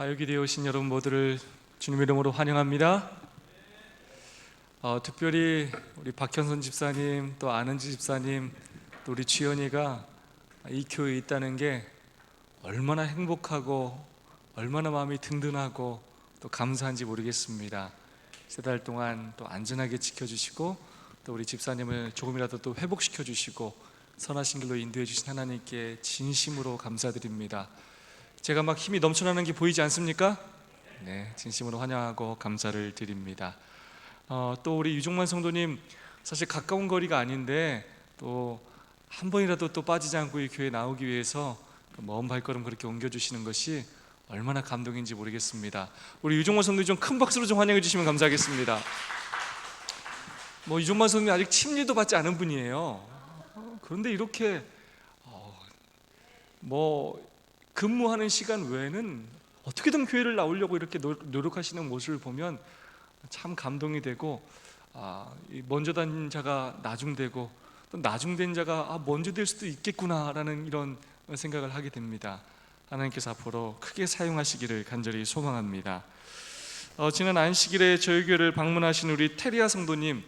화요일에 오신 여러분 모두를 주님 이름으로 환영합니다. 특별히 우리 박현선 집사님, 또 안은지 집사님, 또 우리 주연이가 이 교회에 있다는 게 얼마나 행복하고 얼마나 마음이 든든하고 또 감사한지 모르겠습니다. 3달 동안 또 안전하게 지켜주시고 또 우리 집사님을 조금이라도 또 회복시켜 주시고 선하신 길로 인도해 주신 하나님께 진심으로 감사드립니다. 제가 막 힘이 넘쳐나는 게 보이지 않습니까? 네, 진심으로 환영하고 감사를 드립니다. 또 우리 유종만 성도님, 사실 가까운 거리가 아닌데 또 한 번이라도 또 빠지지 않고 이 교회에 나오기 위해서 먼 발걸음 그렇게 옮겨주시는 것이 얼마나 감동인지 모르겠습니다. 우리 유종만 성도님 좀 큰 박수로 좀 환영해 주시면 감사하겠습니다. 유종만 성도님 아직 침례도 받지 않은 분이에요. 그런데 이렇게 근무하는 시간 외에는 어떻게든 교회를 나오려고 이렇게 노력하시는 모습을 보면 참 감동이 되고, 먼저 단 자가 나중되고 또 나중된 자가 먼저 될 수도 있겠구나라는 이런 생각을 하게 됩니다. 하나님께서 앞으로 크게 사용하시기를 간절히 소망합니다. 지난 안식일에 저희 교회를 방문하신 우리 테리아 성도님,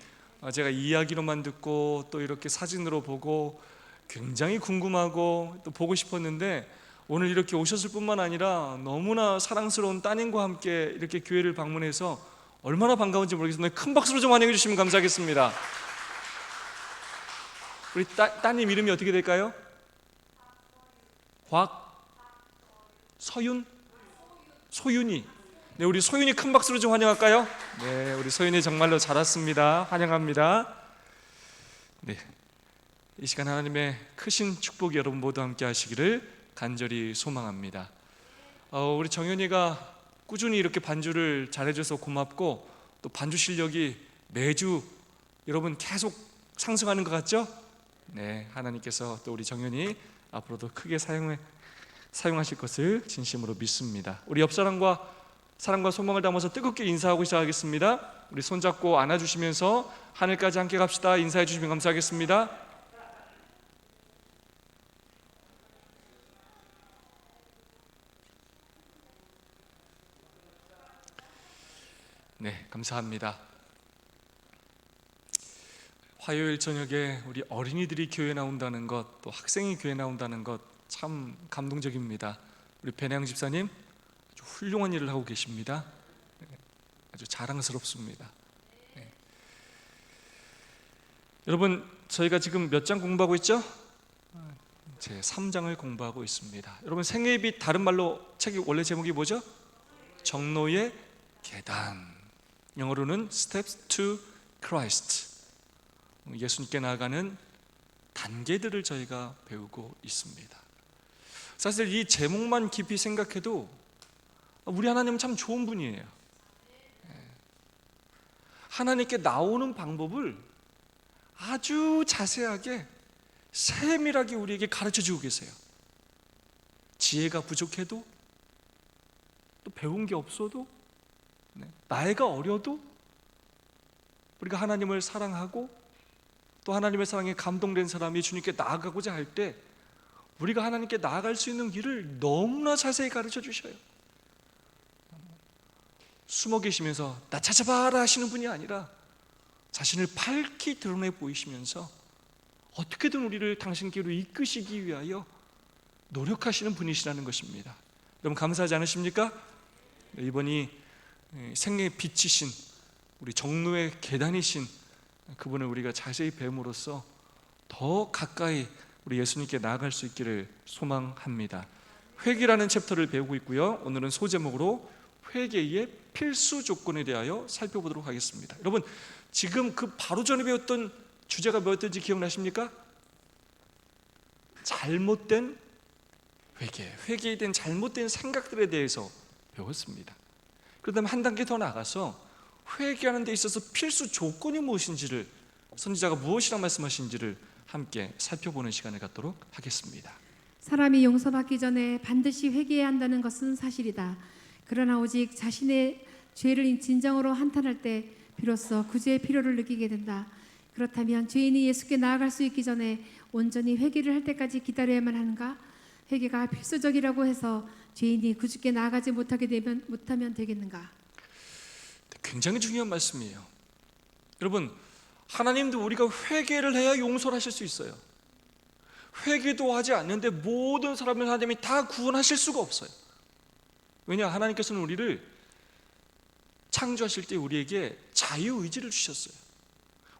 제가 이야기로만 듣고 또 이렇게 사진으로 보고 굉장히 궁금하고 또 보고 싶었는데, 오늘 이렇게 오셨을 뿐만 아니라 너무나 사랑스러운 따님과 함께 이렇게 교회를 방문해서 얼마나 반가운지 모르겠습니다. 큰 박수로 좀 환영해 주시면 감사하겠습니다. 우리 따님 이름이 어떻게 될까요? 서윤? 소윤이. 네, 우리 소윤이 큰 박수로 좀 환영할까요? 네, 우리 소윤이 정말로 잘 왔습니다. 환영합니다. 네, 이 시간 하나님의 크신 축복이 여러분 모두 함께 하시기를 간절히 소망합니다. 우리 정현이가 꾸준히 이렇게 반주를 잘해줘서 고맙고, 또 반주 실력이 매주 여러분 계속 상승하는 것 같죠? 네, 하나님께서 또 우리 정현이 앞으로도 크게 사용하실 것을 진심으로 믿습니다. 우리 옆사람과 사랑과 소망을 담아서 뜨겁게 인사하고 시작하겠습니다. 우리 손잡고 안아주시면서 하늘까지 함께 갑시다. 인사해 주시면 감사하겠습니다. 네, 감사합니다. 화요일 저녁에 우리 어린이들이 교회에 나온다는 것, 또 학생이 교회에 나온다는 것 참 감동적입니다. 우리 배낭 집사님 아주 훌륭한 일을 하고 계십니다. 아주 자랑스럽습니다. 네. 여러분, 저희가 지금 몇 장 공부하고 있죠? 제 3장을 공부하고 있습니다. 여러분, 생애의 빛, 다른 말로 책이 원래 제목이 뭐죠? 정로의 계단, 영어로는 Steps to Christ, 예수님께 나아가는 단계들을 저희가 배우고 있습니다. 사실 이 제목만 깊이 생각해도 우리 하나님은 참 좋은 분이에요. 하나님께 나오는 방법을 아주 자세하게 세밀하게 우리에게 가르쳐주고 계세요. 지혜가 부족해도, 또 배운 게 없어도, 나이가 어려도 우리가 하나님을 사랑하고 또 하나님의 사랑에 감동된 사람이 주님께 나아가고자 할 때 우리가 하나님께 나아갈 수 있는 길을 너무나 자세히 가르쳐 주셔요. 숨어 계시면서 나 찾아봐라 하시는 분이 아니라 자신을 밝히 드러내 보이시면서 어떻게든 우리를 당신께로 이끄시기 위하여 노력하시는 분이시라는 것입니다. 여러분, 감사하지 않으십니까? 이번이 생애의 빛이신 우리 정로의 계단이신 그분을 우리가 자세히 뵈므로써 더 가까이 우리 예수님께 나아갈 수 있기를 소망합니다. 회개라는 챕터를 배우고 있고요. 오늘은 소제목으로 회개의 필수 조건에 대하여 살펴보도록 하겠습니다. 여러분, 지금 그 바로 전에 배웠던 주제가 뭐였던지 기억나십니까? 잘못된 회개에 대한 잘못된 생각들에 대해서 배웠습니다. 그다음에 한 단계 더 나가서 회개하는 데 있어서 필수 조건이 무엇인지를, 선지자가 무엇이라고 말씀하신지를 함께 살펴보는 시간을 갖도록 하겠습니다. 사람이 용서받기 전에 반드시 회개해야 한다는 것은 사실이다. 그러나 오직 자신의 죄를 진정으로 한탄할 때 비로소 구제의 필요를 느끼게 된다. 그렇다면 죄인이 예수께 나아갈 수 있기 전에 온전히 회개를 할 때까지 기다려야만 하는가? 회개가 필수적이라고 해서 죄인이 그 주께 나아가지 못하면 되겠는가? 굉장히 중요한 말씀이에요. 여러분, 하나님도 우리가 회개를 해야 용서를 하실 수 있어요. 회개도 하지 않는데 모든 사람을 하나님이 다 구원하실 수가 없어요. 왜냐? 하나님께서는 우리를 창조하실 때 우리에게 자유의지를 주셨어요.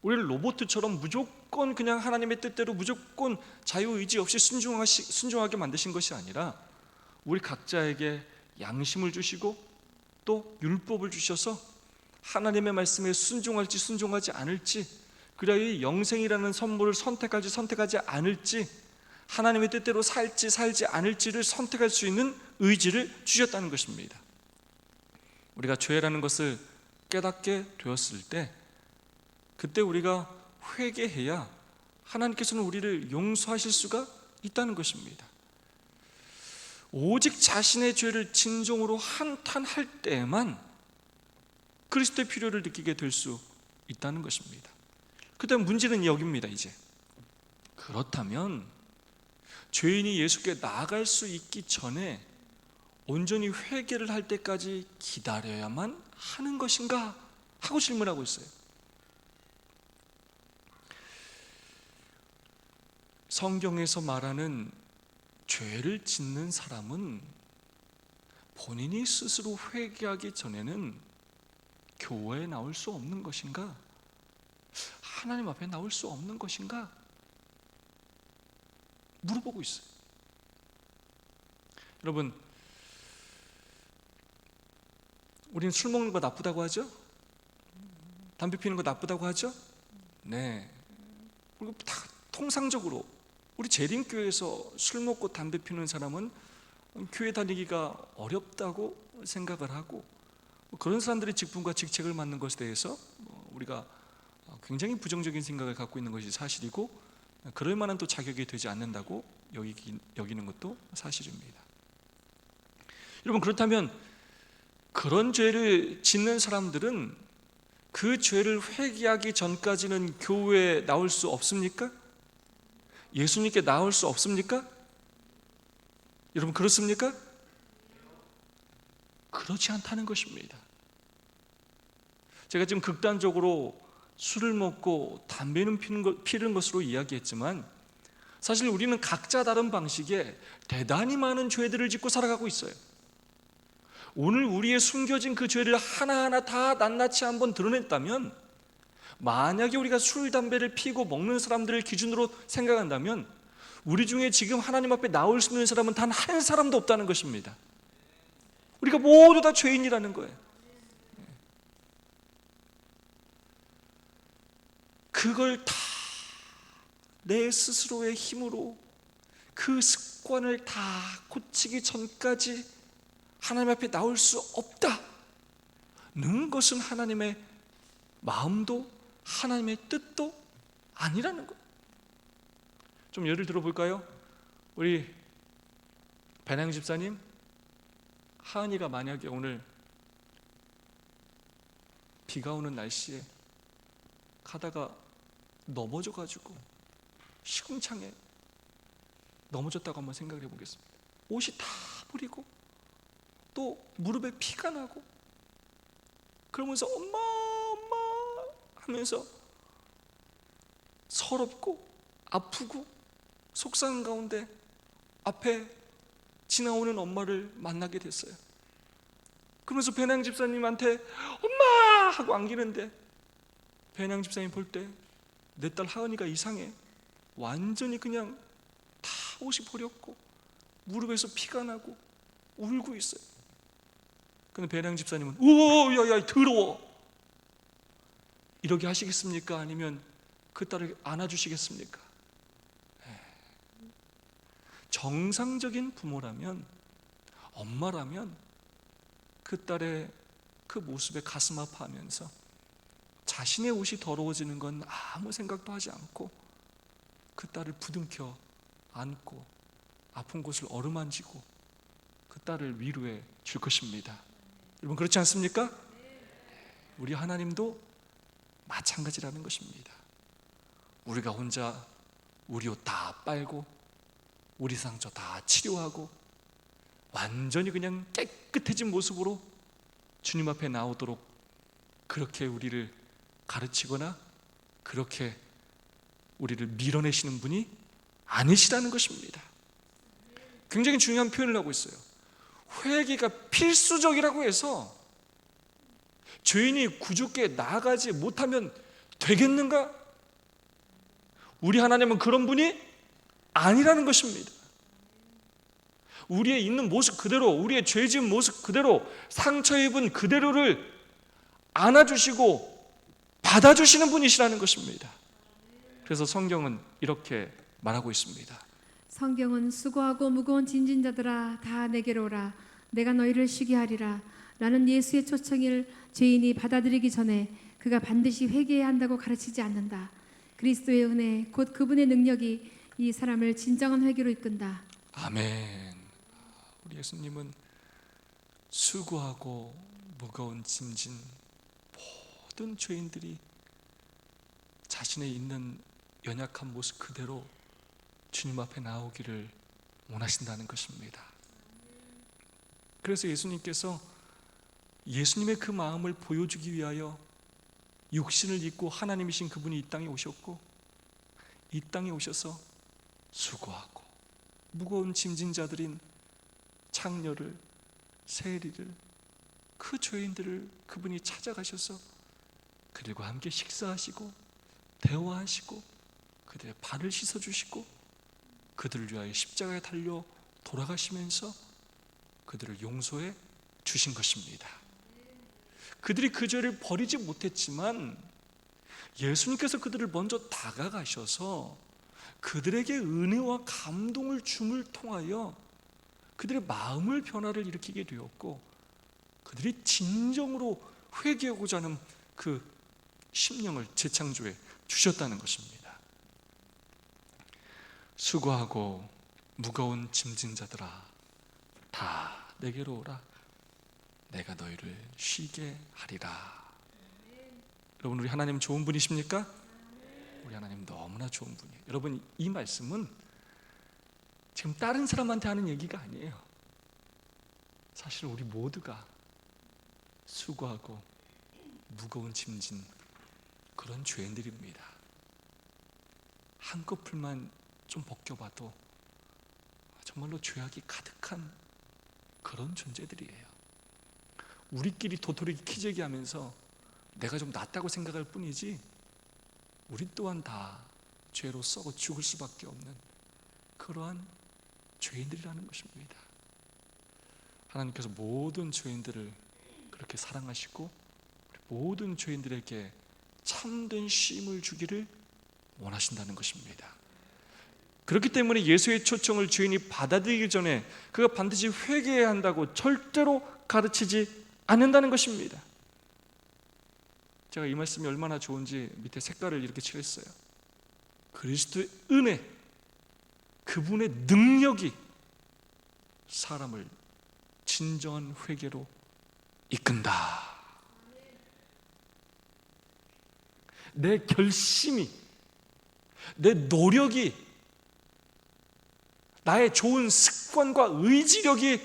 우리를 로봇처럼 무조건 그냥 하나님의 뜻대로 무조건 자유의지 없이 순종하게 만드신 것이 아니라 우리 각자에게 양심을 주시고 또 율법을 주셔서 하나님의 말씀에 순종할지 순종하지 않을지, 그래야 이 영생이라는 선물을 선택할지 선택하지 않을지, 하나님의 뜻대로 살지 살지 않을지를 선택할 수 있는 의지를 주셨다는 것입니다. 우리가 죄라는 것을 깨닫게 되었을 때 그때 우리가 회개해야 하나님께서는 우리를 용서하실 수가 있다는 것입니다. 오직 자신의 죄를 진정으로 한탄할 때에만 그리스도의 필요를 느끼게 될 수 있다는 것입니다. 그다음 문제는 여기입니다. 이제 그렇다면 죄인이 예수께 나아갈 수 있기 전에 온전히 회개를 할 때까지 기다려야만 하는 것인가 하고 질문하고 있어요. 성경에서 말하는 죄를 짓는 사람은 본인이 스스로 회개하기 전에는 교회에 나올 수 없는 것인가? 하나님 앞에 나올 수 없는 것인가? 물어보고 있어요. 여러분, 우리는 술 먹는 거 나쁘다고 하죠? 담배 피우는 거 나쁘다고 하죠? 네. 그리고 다 통상적으로 우리 재림교회에서 술 먹고 담배 피우는 사람은 교회 다니기가 어렵다고 생각을 하고, 그런 사람들의 직분과 직책을 맡는 것에 대해서 우리가 굉장히 부정적인 생각을 갖고 있는 것이 사실이고, 그럴 만한 또 자격이 되지 않는다고 여기는 것도 사실입니다. 여러분, 그렇다면 그런 죄를 짓는 사람들은 그 죄를 회개하기 전까지는 교회에 나올 수 없습니까? 예수님께 나올 수 없습니까? 여러분, 그렇습니까? 그렇지 않다는 것입니다. 제가 지금 극단적으로 술을 먹고 담배는 피는 것으로 이야기했지만, 사실 우리는 각자 다른 방식에 대단히 많은 죄들을 짓고 살아가고 있어요. 오늘 우리의 숨겨진 그 죄를 하나하나 다 낱낱이 한번 드러냈다면, 만약에 우리가 술, 담배를 피고 먹는 사람들을 기준으로 생각한다면 우리 중에 지금 하나님 앞에 나올 수 있는 사람은 단 한 사람도 없다는 것입니다. 우리가 모두 다 죄인이라는 거예요. 그걸 다 내 스스로의 힘으로 그 습관을 다 고치기 전까지 하나님 앞에 나올 수 없다는 것은 하나님의 마음도 하나님의 뜻도 아니라는 것. 좀 예를 들어 볼까요? 우리 배낭 집사님, 하은이가 만약에 오늘 비가 오는 날씨에 가다가 넘어져가지고 시궁창에 넘어졌다고 한번 생각을 해보겠습니다. 옷이 다 버리고 또 무릎에 피가 나고 그러면서 엄마 엄마 하면서 서럽고 아프고 속상한 가운데 앞에 지나오는 엄마를 만나게 됐어요. 그러면서 배낭 집사님한테 엄마 하고 안기는데, 배낭 집사님 볼 때 내 딸 하은이가 이상해, 완전히 그냥 다 옷이 버렸고 무릎에서 피가 나고 울고 있어요. 근데 배낭 집사님은 야야 더러워 이렇게 하시겠습니까? 아니면 그 딸을 안아주시겠습니까? 정상적인 부모라면, 엄마라면 그 딸의 그 모습에 가슴 아파하면서 자신의 옷이 더러워지는 건 아무 생각도 하지 않고 그 딸을 부둥켜 안고 아픈 곳을 어루만지고 그 딸을 위로해 줄 것입니다. 여러분, 그렇지 않습니까? 우리 하나님도 마찬가지라는 것입니다. 우리가 혼자 우리 옷 다 빨고 우리 상처 다 치료하고 완전히 그냥 깨끗해진 모습으로 주님 앞에 나오도록 그렇게 우리를 가르치거나 그렇게 우리를 밀어내시는 분이 아니시라는 것입니다. 굉장히 중요한 표현을 하고 있어요. 회개가 필수적이라고 해서 죄인이 구주께 나아가지 못하면 되겠는가? 우리 하나님은 그런 분이 아니라는 것입니다. 우리의 있는 모습 그대로, 우리의 죄 지은 모습 그대로, 상처 입은 그대로를 안아주시고 받아주시는 분이시라는 것입니다. 그래서 성경은 이렇게 말하고 있습니다. 성경은 수고하고 무거운 짐진 자들아 다 내게로 오라 내가 너희를 쉬게 하리라. 라는 예수의 초청을 죄인이 받아들이기 전에 그가 반드시 회개해야 한다고 가르치지 않는다. 그리스도의 은혜 곧 그분의 능력이 이 사람을 진정한 회개로 이끈다. 아멘. 우리 예수님은 수고하고 무거운 짐진 모든 죄인들이 자신의 있는 연약한 모습 그대로 주님 앞에 나오기를 원하신다는 것입니다. 그래서 예수님께서 예수님의 그 마음을 보여주기 위하여 육신을 입고 하나님이신 그분이 이 땅에 오셨고, 이 땅에 오셔서 수고하고 무거운 짐진 자들인 창녀를, 세리를, 그 죄인들을 그분이 찾아가셔서 그들과 함께 식사하시고 대화하시고 그들의 발을 씻어주시고 그들을 위하여 십자가에 달려 돌아가시면서 그들을 용서해 주신 것입니다. 그들이 그 죄를 버리지 못했지만 예수님께서 그들을 먼저 다가가셔서 그들에게 은혜와 감동을 줌을 통하여 그들의 마음을 변화를 일으키게 되었고 그들이 진정으로 회개하고자 하는 그 심령을 재창조해 주셨다는 것입니다. 수고하고 무거운 짐진 자들아 다 내게로 오라 내가 너희를 쉬게 하리라. 여러분, 우리 하나님 좋은 분이십니까? 우리 하나님 너무나 좋은 분이에요. 여러분, 이 말씀은 지금 다른 사람한테 하는 얘기가 아니에요. 사실 우리 모두가 수고하고 무거운 짐진 그런 죄인들입니다. 한꺼풀만 좀 벗겨봐도 정말로 죄악이 가득한 그런 존재들이에요. 우리끼리 도토리 키재기 하면서 내가 좀 낫다고 생각할 뿐이지 우리 또한 다 죄로 썩어 죽을 수밖에 없는 그러한 죄인들이라는 것입니다. 하나님께서 모든 죄인들을 그렇게 사랑하시고 모든 죄인들에게 참된 쉼을 주기를 원하신다는 것입니다. 그렇기 때문에 예수의 초청을 죄인이 받아들이기 전에 그가 반드시 회개해야 한다고 절대로 가르치지 않는다는 것입니다. 제가 이 말씀이 얼마나 좋은지 밑에 색깔을 이렇게 칠했어요. 그리스도의 은혜, 그분의 능력이 사람을 진정한 회개로 이끈다. 내 결심이, 내 노력이, 나의 좋은 습관과 의지력이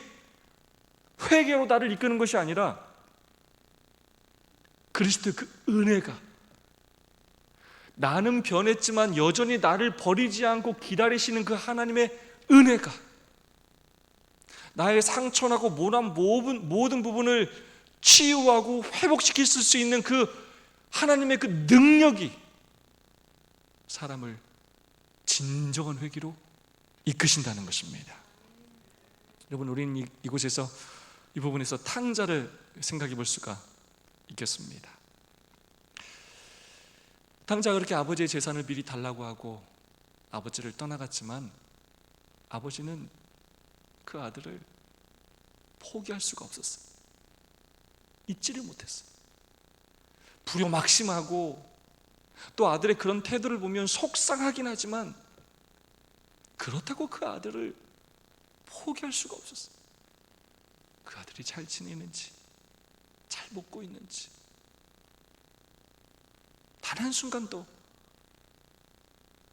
회개로 나를 이끄는 것이 아니라 그리스도의 그 은혜가, 나는 변했지만 여전히 나를 버리지 않고 기다리시는 그 하나님의 은혜가 나의 상처나고 모난 모든 부분을 치유하고 회복시킬 수 있는 그 하나님의 그 능력이 사람을 진정한 회개로 이끄신다는 것입니다. 여러분, 우리는 이곳에서 이 부분에서 탕자를 생각해 볼 수가 있겠습니다. 탕자가 그렇게 아버지의 재산을 미리 달라고 하고 아버지를 떠나갔지만 아버지는 그 아들을 포기할 수가 없었어요. 잊지를 못했어요. 불효막심하고 또 아들의 그런 태도를 보면 속상하긴 하지만 그렇다고 그 아들을 포기할 수가 없었어요. 그 아들이 잘 지내는지, 잘 먹고 있는지 단 한순간도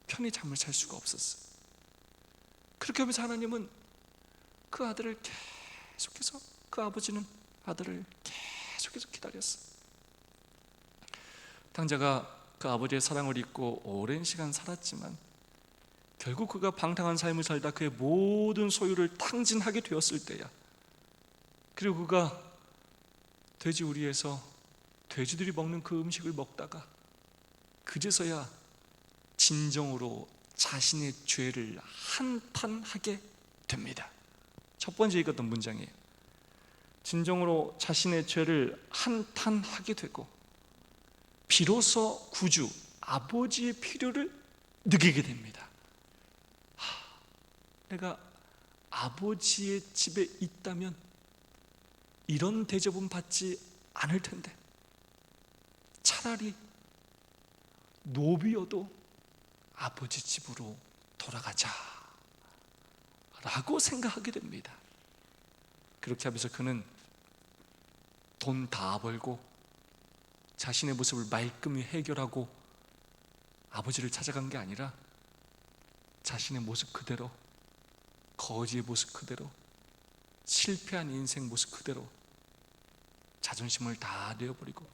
편히 잠을 잘 수가 없었어요. 그렇게 하면서 하나님은 그 아들을 계속해서 그 아버지는 아들을 계속해서 기다렸어. 당자가 그 아버지의 사랑을 잊고 오랜 시간 살았지만 결국 그가 방탕한 삶을 살다 그의 모든 소유를 탕진하게 되었을 때야, 그리고 그가 돼지우리에서 돼지들이 먹는 그 음식을 먹다가 그제서야 진정으로 자신의 죄를 한탄하게 됩니다. 첫 번째 읽었던 문장이에요. 진정으로 자신의 죄를 한탄하게 되고 비로소 구주 아버지의 필요를 느끼게 됩니다. 내가 아버지의 집에 있다면 이런 대접은 받지 않을 텐데 차라리 노비여도 아버지 집으로 돌아가자 라고 생각하게 됩니다. 그렇게 하면서 그는 돈 다 벌고 자신의 모습을 말끔히 해결하고 아버지를 찾아간 게 아니라 자신의 모습 그대로, 거지의 모습 그대로, 실패한 인생 모습 그대로 자존심을 다 내어버리고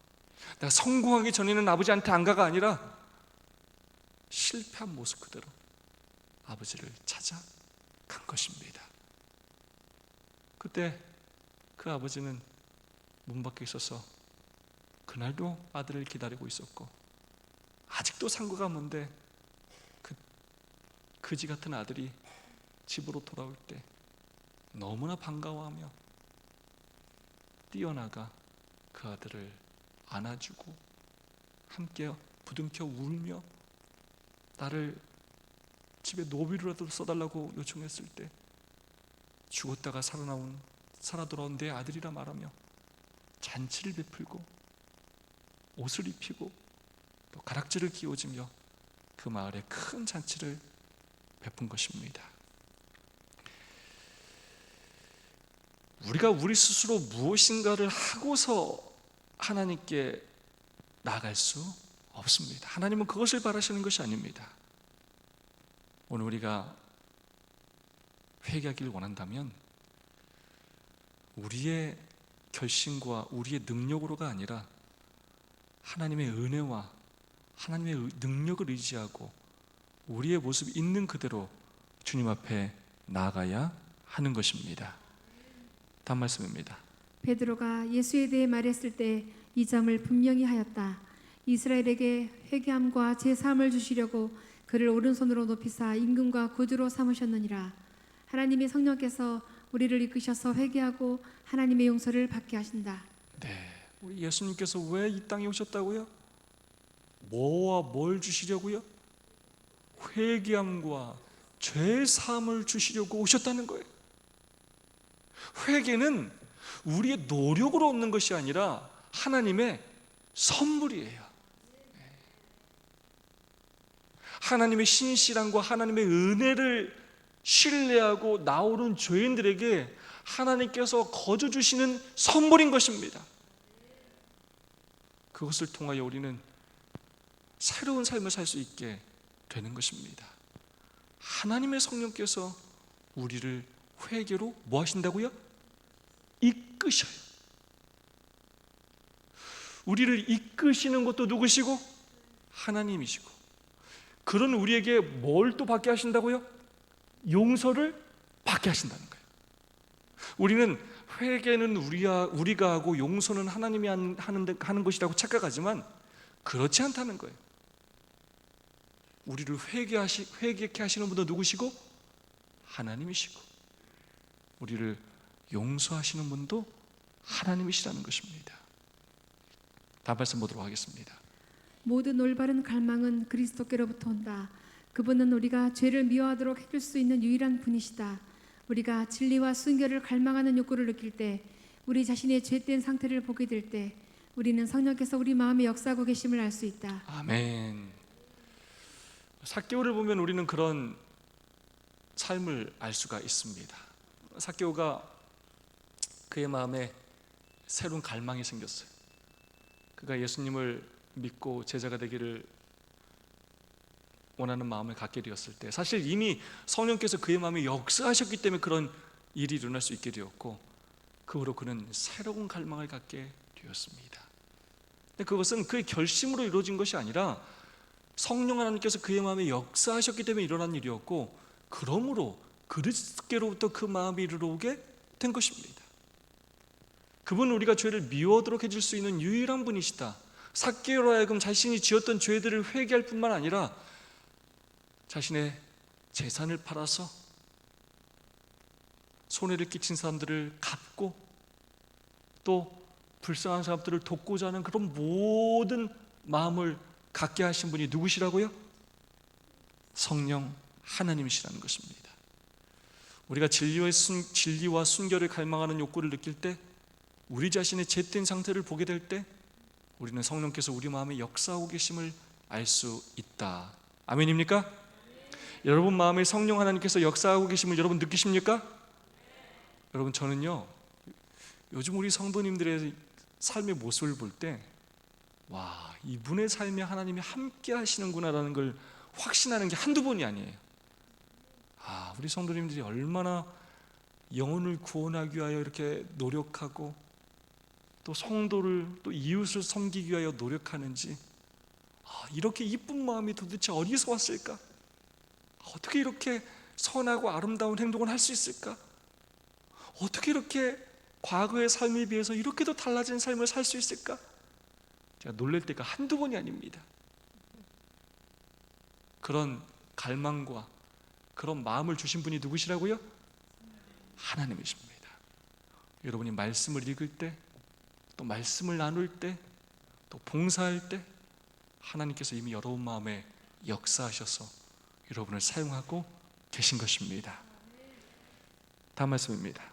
내가 성공하기 전에는 아버지한테 안 가가 아니라 실패한 모습 그대로 아버지를 찾아간 것입니다. 그때 그 아버지는 문 밖에 있어서 그날도 아들을 기다리고 있었고 아직도 상고가 먼데 그 그지 같은 아들이 집으로 돌아올 때 너무나 반가워하며 뛰어나가 그 아들을 안아주고 함께 부둥켜 울며 나를 집에 노비로라도 써달라고 요청했을 때 죽었다가 살아 돌아온 내 아들이라 말하며 잔치를 베풀고 옷을 입히고 또 가락지를 끼워주며 그 마을에 큰 잔치를 베푼 것입니다. 우리가 우리 스스로 무엇인가를 하고서 하나님께 나아갈 수 없습니다. 하나님은 그것을 바라시는 것이 아닙니다. 오늘 우리가 회개하기를 원한다면 우리의 결심과 우리의 능력으로가 아니라 하나님의 은혜와 하나님의 능력을 의지하고 우리의 모습 있는 그대로 주님 앞에 나아가야 하는 것입니다. 다음 말씀입니다. 베드로가 예수에 대해 말했을 때 이 점을 분명히 하였다. 이스라엘에게 회개함과 제3을 주시려고 그를 오른손으로 높이사 임금과 구주로 삼으셨느니라. 하나님의 성령께서 우리를 이끄셔서 회개하고 하나님의 용서를 받게 하신다. 네, 우리 예수님께서 왜 이 땅에 오셨다고요? 뭐와 뭘 주시려고요? 회개함과 죄 사함을 주시려고 오셨다는 거예요. 회개는 우리의 노력으로 얻는 것이 아니라 하나님의 선물이에요. 하나님의 신실함과 하나님의 은혜를 신뢰하고 나오는 죄인들에게 하나님께서 거저 주시는 선물인 것입니다. 그것을 통하여 우리는 새로운 삶을 살 수 있게 되는 것입니다. 하나님의 성령께서 우리를 회개로 뭐 하신다고요? 이끄셔요. 우리를 이끄시는 것도 누구시고? 하나님이시고, 그런 우리에게 뭘 또 받게 하신다고요? 용서를 받게 하신다는 거예요. 우리는 회개는 우리가 하고 용서는 하나님이 하는 것이라고 착각하지만 그렇지 않다는 거예요. 우리를 회개케 하시는 분도 누구시고? 하나님이시고, 우리를 용서하시는 분도 하나님이시라는 것입니다. 다음 말씀 보도록 하겠습니다. 모든 올바른 갈망은 그리스도께로부터 온다. 그분은 우리가 죄를 미워하도록 해줄 수 있는 유일한 분이시다. 우리가 진리와 순결을 갈망하는 욕구를 느낄 때, 우리 자신의 죄된 상태를 보게 될 때 우리는 성령께서 우리 마음에 역사하고 계심을 알 수 있다. 아멘. 삭개오를 보면 우리는 그런 삶을 알 수가 있습니다. 삭개오가 그의 마음에 새로운 갈망이 생겼어요. 그가 예수님을 믿고 제자가 되기를 원하는 마음을 갖게 되었을 때, 사실 이미 성령께서 그의 마음에 역사하셨기 때문에 그런 일이 일어날 수 있게 되었고, 그 후로 그는 새로운 갈망을 갖게 되었습니다. 근데 그것은 그의 결심으로 이루어진 것이 아니라 성령 하나님께서 그의 마음에 역사하셨기 때문에 일어난 일이었고, 그러므로 그리스도께로부터 그 마음이 이르러오게 된 것입니다. 그분은 우리가 죄를 미워하도록 해줄 수 있는 유일한 분이시다. 삭개오로 하여금 자신이 지었던 죄들을 회개할 뿐만 아니라 자신의 재산을 팔아서 손해를 끼친 사람들을 갚고 또 불쌍한 사람들을 돕고자 하는 그런 모든 마음을 갖게 하신 분이 누구시라고요? 성령 하나님이시라는 것입니다. 우리가 진리와 순결을 갈망하는 욕구를 느낄 때, 우리 자신의 죄된 상태를 보게 될 때, 우리는 성령께서 우리 마음에 역사하고 계심을 알 수 있다. 아멘입니까? 여러분 마음에 성령 하나님께서 역사하고 계심을 여러분 느끼십니까? 여러분, 저는요, 요즘 우리 성도님들의 삶의 모습을 볼 때, 와, 이분의 삶에 하나님이 함께 하시는구나라는 걸 확신하는 게 한두 번이 아니에요. 우리 성도님들이 얼마나 영혼을 구원하기 위하여 이렇게 노력하고 또 성도를, 또 이웃을 섬기기 위하여 노력하는지, 이렇게 이쁜 마음이 도대체 어디서 왔을까? 어떻게 이렇게 선하고 아름다운 행동을 할 수 있을까? 어떻게 이렇게 과거의 삶에 비해서 이렇게도 달라진 삶을 살 수 있을까? 제가 놀랄 때가 한두 번이 아닙니다. 그런 갈망과 그런 마음을 주신 분이 누구시라고요? 하나님이십니다. 여러분이 말씀을 읽을 때, 또 말씀을 나눌 때, 또 봉사할 때 하나님께서 이미 여러분 마음에 역사하셔서 여러분을 사용하고 계신 것입니다. 다음 말씀입니다.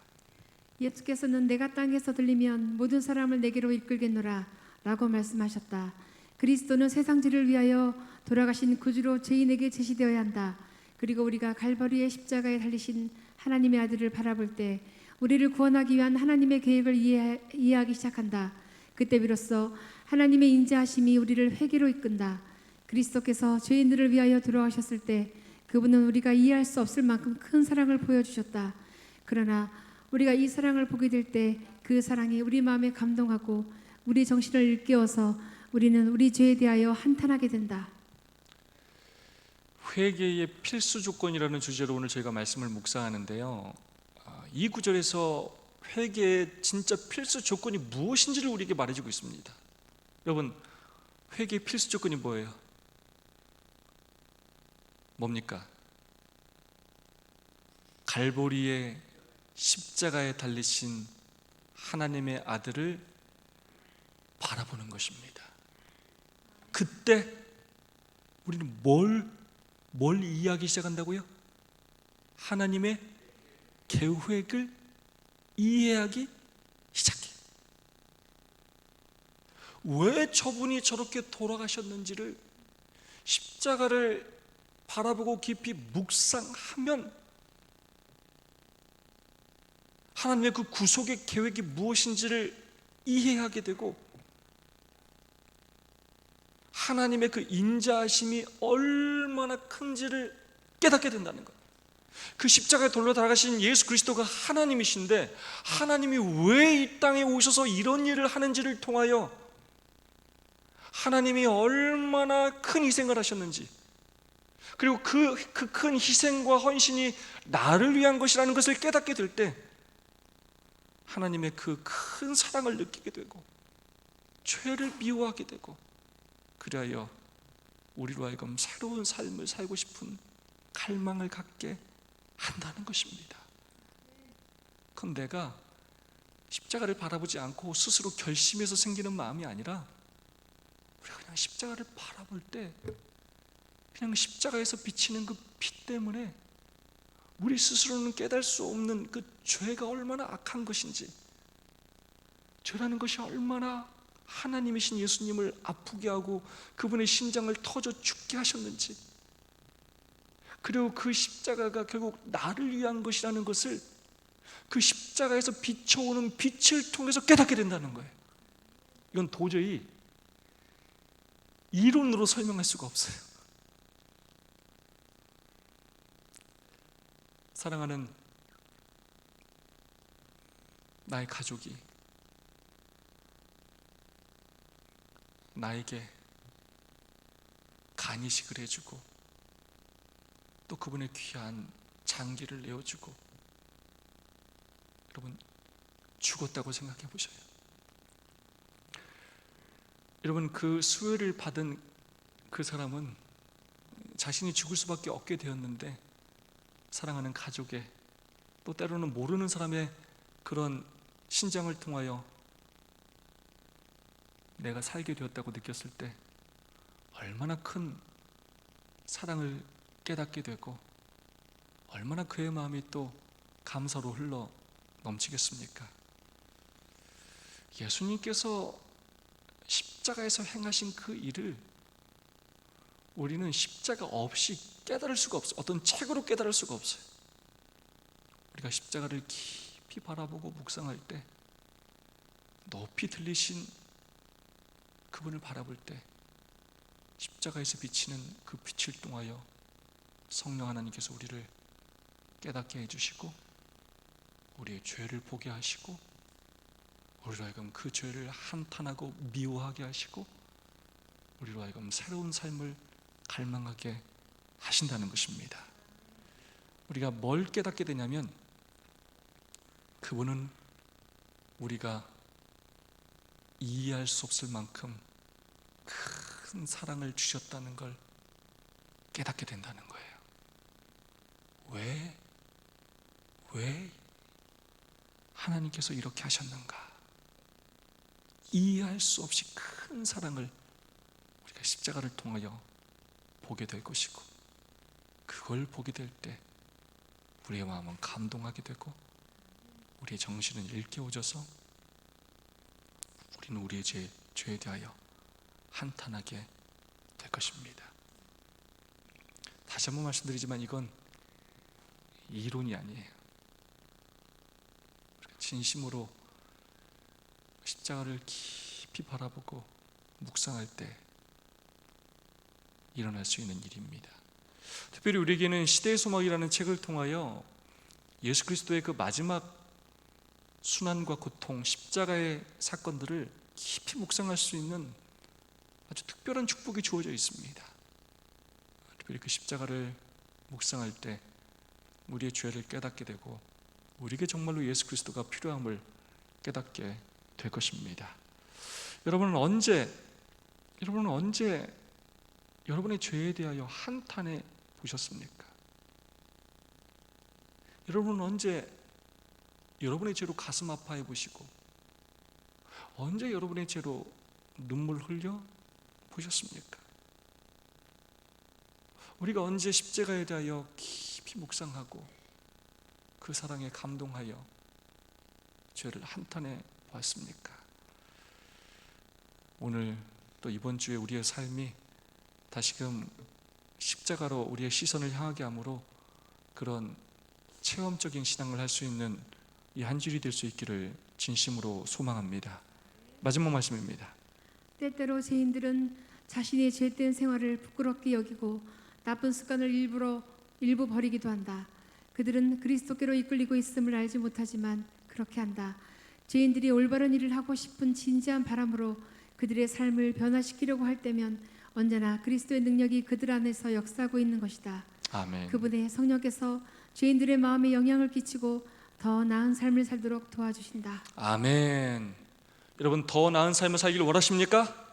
예수께서는 내가 땅에서 들리면 모든 사람을 내게로 이끌겠노라 라고 말씀하셨다. 그리스도는 세상지를 위하여 돌아가신 구주로 죄인에게 제시되어야 한다. 그리고 우리가 갈보리의 십자가에 달리신 하나님의 아들을 바라볼 때 우리를 구원하기 위한 하나님의 계획을 이해하기 시작한다. 그때 비로소 하나님의 인자하심이 우리를 회개로 이끈다. 그리스도께서 죄인들을 위하여 돌아가셨을 때 그분은 우리가 이해할 수 없을 만큼 큰 사랑을 보여주셨다. 그러나 우리가 이 사랑을 보게 될 때 그 사랑이 우리 마음에 감동하고 우리 정신을 일깨워서 우리는 우리 죄에 대하여 한탄하게 된다. 회개의 필수 조건이라는 주제로 오늘 저희가 말씀을 묵상하는데요, 이 구절에서 회개의 진짜 필수 조건이 무엇인지를 우리에게 말해주고 있습니다. 여러분, 회개의 필수 조건이 뭐예요? 뭡니까? 갈보리의 십자가에 달리신 하나님의 아들을 바라보는 것입니다. 그때 우리는 뭘 이해하기 시작한다고요? 하나님의 계획을 이해하기 시작해요. 왜 저분이 저렇게 돌아가셨는지를 십자가를 바라보고 깊이 묵상하면 하나님의 그 구속의 계획이 무엇인지를 이해하게 되고, 하나님의 그 인자하심이 얼마나 큰지를 깨닫게 된다는 거예요. 그 십자가에 돌려 달아가신 예수 그리스도가 하나님이신데, 하나님이 왜 이 땅에 오셔서 이런 일을 하는지를 통하여 하나님이 얼마나 큰 희생을 하셨는지, 그리고 그 큰 희생과 헌신이 나를 위한 것이라는 것을 깨닫게 될 때 하나님의 그 큰 사랑을 느끼게 되고 죄를 미워하게 되고, 그리하여 우리로 하여금 새로운 삶을 살고 싶은 갈망을 갖게 한다는 것입니다. 그건 내가 십자가를 바라보지 않고 스스로 결심해서 생기는 마음이 아니라, 우리가 그냥 십자가를 바라볼 때 그냥 십자가에서 비치는 그 빛 때문에 우리 스스로는 깨달을 수 없는 그 죄가 얼마나 악한 것인지, 죄라는 것이 얼마나 하나님이신 예수님을 아프게 하고 그분의 심장을 터져 죽게 하셨는지, 그리고 그 십자가가 결국 나를 위한 것이라는 것을 그 십자가에서 비춰오는 빛을 통해서 깨닫게 된다는 거예요. 이건 도저히 이론으로 설명할 수가 없어요. 사랑하는 나의 가족이 나에게 간이식을 해주고 또 그분의 귀한 장기를 내어주고, 여러분 죽었다고 생각해 보셔요. 여러분 그 수혜를 받은 그 사람은 자신이 죽을 수밖에 없게 되었는데 사랑하는 가족의, 또 때로는 모르는 사람의 그런 신장을 통하여 내가 살게 되었다고 느꼈을 때 얼마나 큰 사랑을 깨닫게 되고 얼마나 그의 마음이 또 감사로 흘러 넘치겠습니까? 예수님께서 십자가에서 행하신 그 일을 우리는 십자가 없이 깨달을 수가 없어요. 어떤 책으로 깨달을 수가 없어요. 우리가 십자가를 깊이 바라보고 묵상할 때, 높이 들리신 그분을 바라볼 때 십자가에서 비치는 그 빛을 통하여 성령 하나님께서 우리를 깨닫게 해주시고 우리의 죄를 보게 하시고 우리로 하여금 그 죄를 한탄하고 미워하게 하시고 우리로 하여금 새로운 삶을 갈망하게 하신다는 것입니다. 우리가 뭘 깨닫게 되냐면 그분은 우리가 이해할 수 없을 만큼 큰 사랑을 주셨다는 걸 깨닫게 된다는 거예요. 왜 하나님께서 이렇게 하셨는가? 이해할 수 없이 큰 사랑을 우리가 십자가를 통하여 보게 될 것이고, 그걸 보게 될 때 우리의 마음은 감동하게 되고 우리의 정신은 일깨워져서 우리는 우리의 죄에 대하여 한탄하게 될 것입니다. 다시 한번 말씀드리지만 이건 이론이 아니에요. 진심으로 십자가를 깊이 바라보고 묵상할 때 일어날 수 있는 일입니다. 특별히 우리에게는 시대의 소망이라는 책을 통하여 예수 그리스도의 그 마지막 순환과 고통, 십자가의 사건들을 깊이 묵상할 수 있는 아주 특별한 축복이 주어져 있습니다. 특별히 그 십자가를 묵상할 때 우리의 죄를 깨닫게 되고 우리에게 정말로 예수 그리스도가 필요함을 깨닫게 될 것입니다. 여러분은 언제 여러분의 죄에 대하여 한탄해 보셨습니까? 여러분은 언제 여러분의 죄로 가슴 아파해 보시고 언제 여러분의 죄로 눈물 흘려 보셨습니까? 우리가 언제 십자가에 대하여 깊이 묵상하고 그 사랑에 감동하여 죄를 한탄해 보았습니까? 오늘 또 이번 주에 우리의 삶이 다시금 십자가로 우리의 시선을 향하게 하므로 그런 체험적인 신앙을 할 수 있는 이 한 줄이 될 수 있기를 진심으로 소망합니다. 마지막 말씀입니다. 때때로 죄인들은 자신의 죄된 생활을 부끄럽게 여기고 나쁜 습관을 일부 버리기도 한다. 그들은 그리스도께로 이끌리고 있음을 알지 못하지만 그렇게 한다. 죄인들이 올바른 일을 하고 싶은 진지한 바람으로 그들의 삶을 변화시키려고 할 때면 언제나 그리스도의 능력이 그들 안에서 역사하고 있는 것이다. 아멘. 그분의 성령께서 죄인들의 마음에 영향을 끼치고 더 나은 삶을 살도록 도와주신다. 아멘. 여러분 더 나은 삶을 살기를 원하십니까?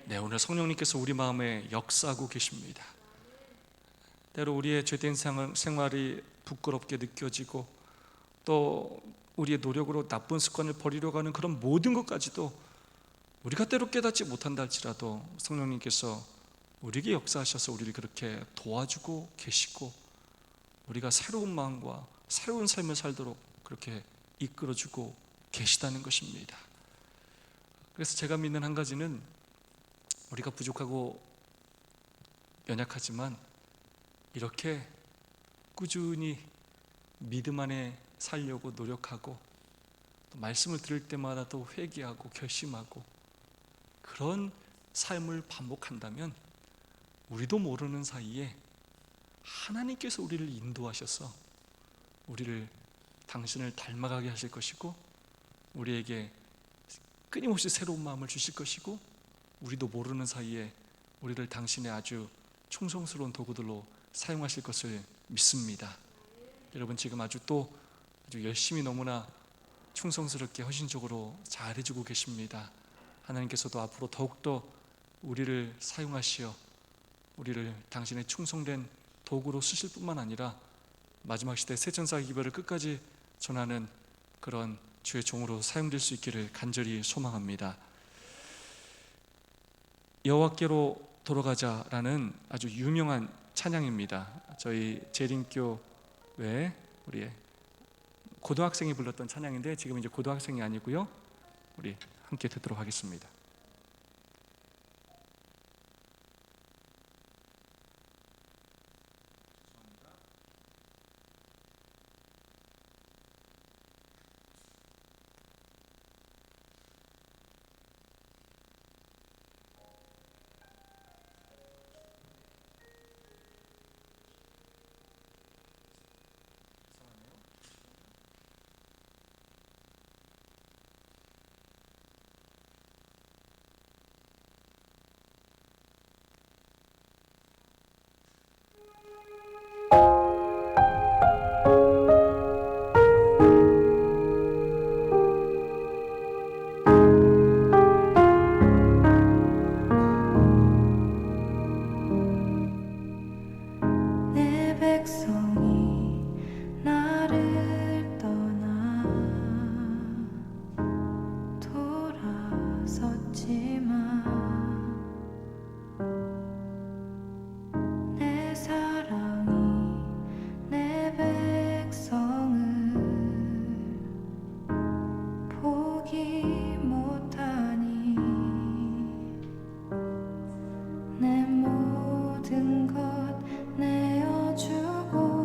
네, 오늘 성령님께서 우리 마음에 역사하고 계십니다. 때로 우리의 죄된 생활이 부끄럽게 느껴지고 또 우리의 노력으로 나쁜 습관을 버리려고 하는 그런 모든 것까지도 우리가 때로 깨닫지 못한다 할지라도 성령님께서 우리에게 역사하셔서 우리를 그렇게 도와주고 계시고 우리가 새로운 마음과 새로운 삶을 살도록 그렇게 이끌어주고 계시다는 것입니다. 그래서 제가 믿는 한 가지는 우리가 부족하고 연약하지만 이렇게 꾸준히 믿음 안에 살려고 노력하고 또 말씀을 들을 때마다 또 회개하고 결심하고 그런 삶을 반복한다면 우리도 모르는 사이에 하나님께서 우리를 인도하셔서 우리를 당신을 닮아가게 하실 것이고 우리에게 끊임없이 새로운 마음을 주실 것이고, 우리도 모르는 사이에 우리를 당신의 아주 충성스러운 도구들로 사용하실 것을 믿습니다. 여러분 지금 아주 열심히 너무나 충성스럽게 헌신적으로 잘 해주고 계십니다. 하나님께서도 앞으로 더욱더 우리를 사용하시어 우리를 당신의 충성된 도구로 쓰실 뿐만 아니라 마지막 시대 새 천사 기별을 끝까지 전하는 그런 주의 종으로 사용될 수 있기를 간절히 소망합니다. 여호와께로 돌아가자라는 아주 유명한 찬양입니다. 저희 재림교회 우리 고등학생이 불렀던 찬양인데, 지금 이제 고등학생이 아니고요, 우리 함께 듣도록 하겠습니다. 내 백성이 나를 떠나 돌아섰지만 내 사랑이 내 백성을 포기 못하니 내 모든 것 내어주고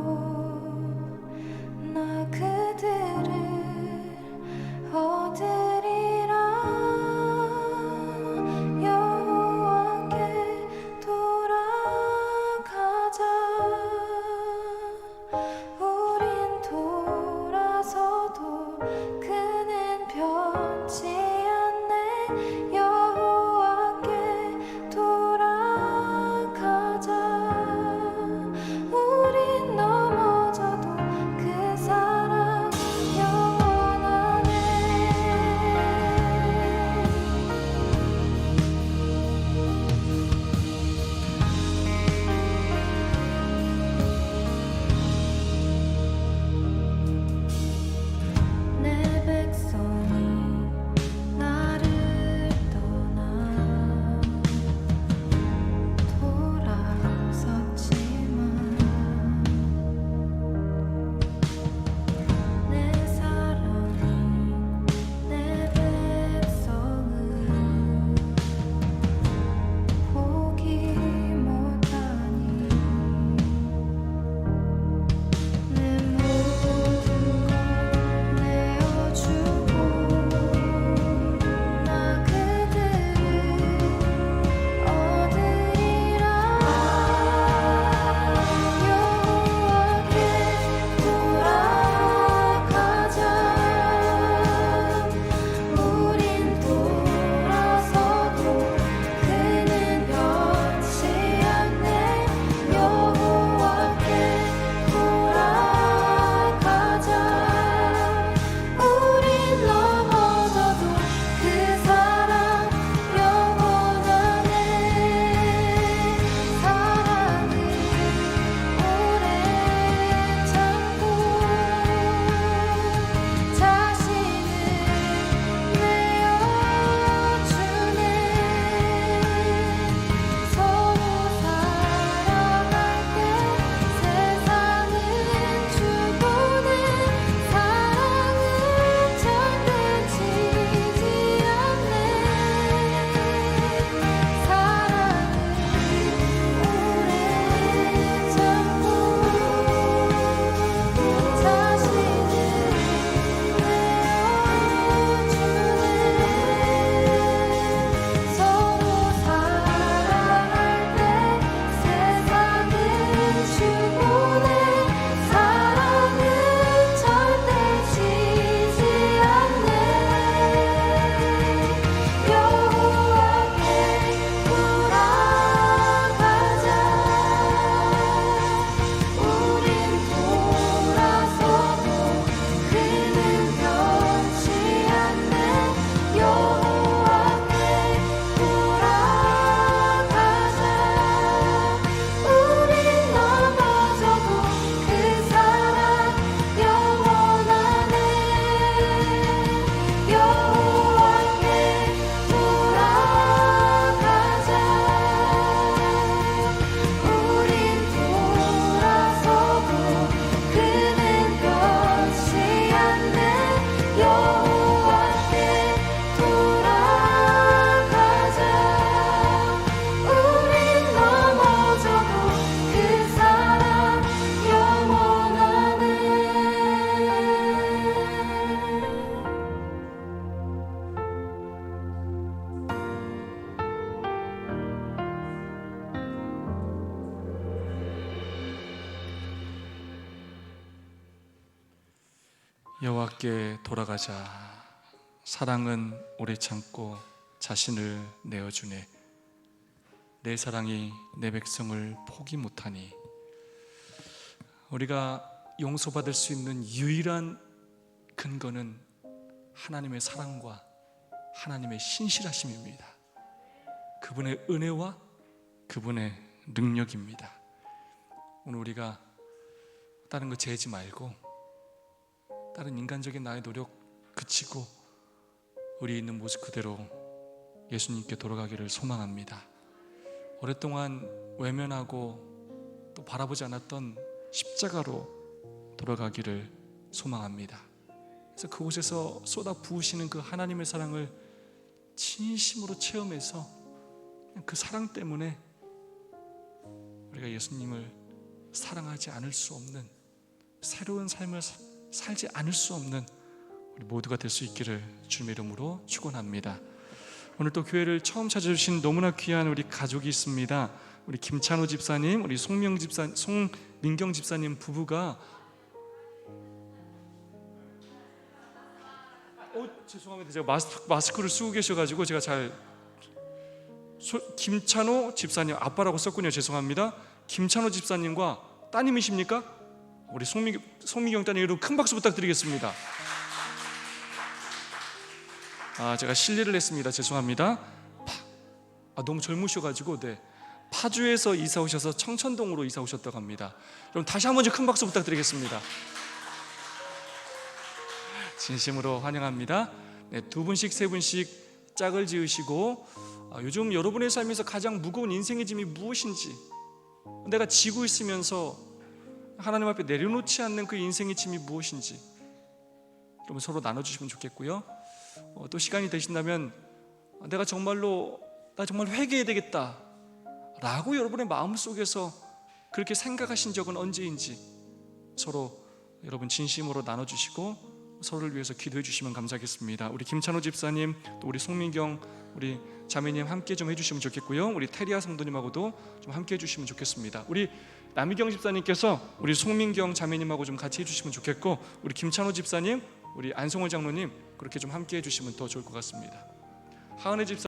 여호와께 돌아가자. 사랑은 오래 참고 자신을 내어주네. 내 사랑이 내 백성을 포기 못하니. 우리가 용서받을 수 있는 유일한 근거는 하나님의 사랑과 하나님의 신실하심입니다. 그분의 은혜와 그분의 능력입니다. 오늘 우리가 다른 거 재지 말고 다른 인간적인 나의 노력 그치고 우리 있는 모습 그대로 예수님께 돌아가기를 소망합니다. 오랫동안 외면하고 또 바라보지 않았던 십자가로 돌아가기를 소망합니다. 그래서 그곳에서 쏟아 부으시는 그 하나님의 사랑을 진심으로 체험해서 그 사랑 때문에 우리가 예수님을 사랑하지 않을 수 없는, 새로운 삶을 살지 않을 수 없는 우리 모두가 될 수 있기를 주님의 이름으로 축원합니다. 오늘 또 교회를 처음 찾아주신 너무나 귀한 우리 가족이 있습니다. 우리 김찬호 집사님, 우리 송민경 집사님 부부가 죄송합니다. 제가 마스크를 쓰고 계셔가지고 제가 잘 김찬호 집사님 아빠라고 썼군요. 죄송합니다. 김찬호 집사님과 따님이십니까? 우리 송민경 따님 여러분 큰 박수 부탁드리겠습니다. 제가 실례를 했습니다. 죄송합니다. 너무 젊으셔가지고 파주에서 이사 오셔서 청천동으로 이사 오셨다고 합니다. 여러분 다시 한번 큰 박수 부탁드리겠습니다. 진심으로 환영합니다. 두 분씩 세 분씩 짝을 지으시고 요즘 여러분의 삶에서 가장 무거운 인생의 짐이 무엇인지, 내가 지고 있으면서 하나님 앞에 내려놓지 않는 그 인생의 짐이 무엇인지 여러분 서로 나눠주시면 좋겠고요. 또 시간이 되신다면 나 정말 회개해야 되겠다 라고 여러분의 마음속에서 그렇게 생각하신 적은 언제인지 서로 여러분 진심으로 나눠주시고 서로를 위해서 기도해 주시면 감사하겠습니다. 우리 김찬호 집사님, 또 우리 송민경 우리 자매님 함께 좀 해주시면 좋겠고요. 우리 테리아 성도님하고도 좀 함께 해주시면 좋겠습니다. 우리 남희경 집사님께서 우리 송민경 자매님하고 좀 같이 해주시면 좋겠고, 우리 김찬호 집사님, 우리 안성월 장로님 그렇게 좀 함께 해주시면 더 좋을 것 같습니다. 하은혜 집사